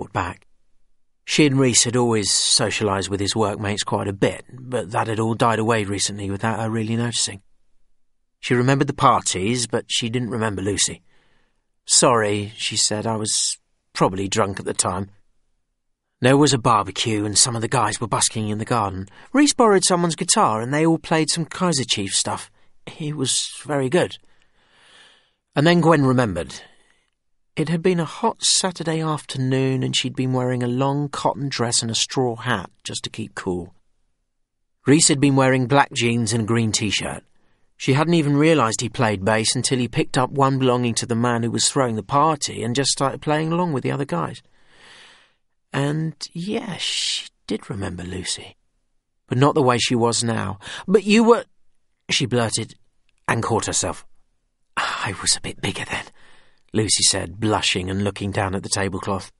back. She and Rhys had always socialised with his workmates quite a bit, but that had all died away recently without her really noticing. She remembered the parties, but she didn't remember Lucy. "Sorry," she said, "I was probably drunk at the time." There was a barbecue and some of the guys were busking in the garden. Rhys borrowed someone's guitar and they all played some Kaiser Chiefs stuff. He was very good. And then Gwen remembered. It had been a hot Saturday afternoon and she'd been wearing a long cotton dress and a straw hat just to keep cool. Rhys had been wearing black jeans and a green t-shirt. She hadn't even realised he played bass until he picked up one belonging to the man who was throwing the party and just started playing along with the other guys. And, yes, she did remember Lucy. But not the way she was now. "But you were—" she blurted, and caught herself. "I was a bit bigger then," Lucy said, blushing and looking down at the tablecloth.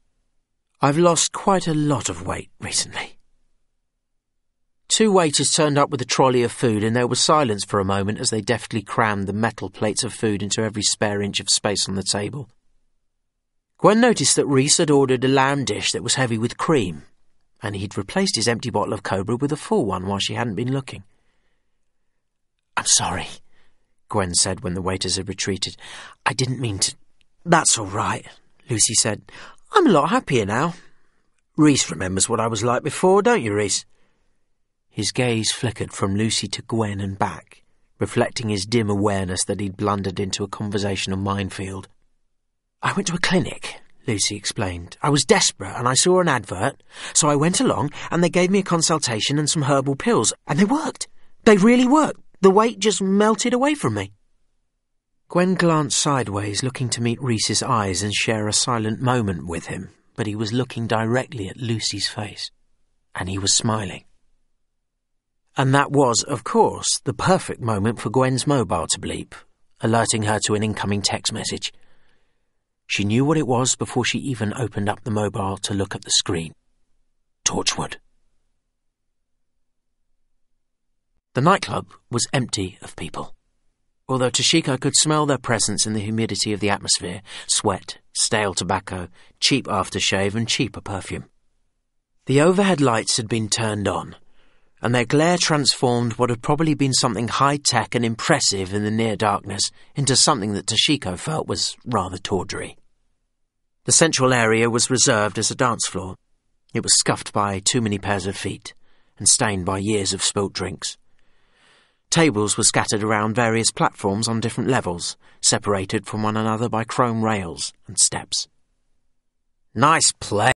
"I've lost quite a lot of weight recently." Two waiters turned up with a trolley of food and there was silence for a moment as they deftly crammed the metal plates of food into every spare inch of space on the table. Gwen noticed that Rhys had ordered a lamb dish that was heavy with cream, and he'd replaced his empty bottle of Cobra with a full one while she hadn't been looking. "I'm sorry," Gwen said when the waiters had retreated. "I didn't mean to—" "That's all right," Lucy said. "I'm a lot happier now. Rhys remembers what I was like before, don't you, Rhys?" His gaze flickered from Lucy to Gwen and back, reflecting his dim awareness that he'd blundered into a conversational minefield. "I went to a clinic," Lucy explained. "I was desperate and I saw an advert, so I went along and they gave me a consultation and some herbal pills, and they worked. They really worked. The weight just melted away from me." Gwen glanced sideways, looking to meet Rhys's eyes and share a silent moment with him, but he was looking directly at Lucy's face, and he was smiling. And that was, of course, the perfect moment for Gwen's mobile to bleep, alerting her to an incoming text message. She knew what it was before she even opened up the mobile to look at the screen. Torchwood. The nightclub was empty of people, although Toshiko could smell their presence in the humidity of the atmosphere: sweat, stale tobacco, cheap aftershave and cheaper perfume. The overhead lights had been turned on, and their glare transformed what had probably been something high-tech and impressive in the near darkness into something that Toshiko felt was rather tawdry. The central area was reserved as a dance floor. It was scuffed by too many pairs of feet and stained by years of spilt drinks. Tables were scattered around various platforms on different levels, separated from one another by chrome rails and steps. "Nice place,"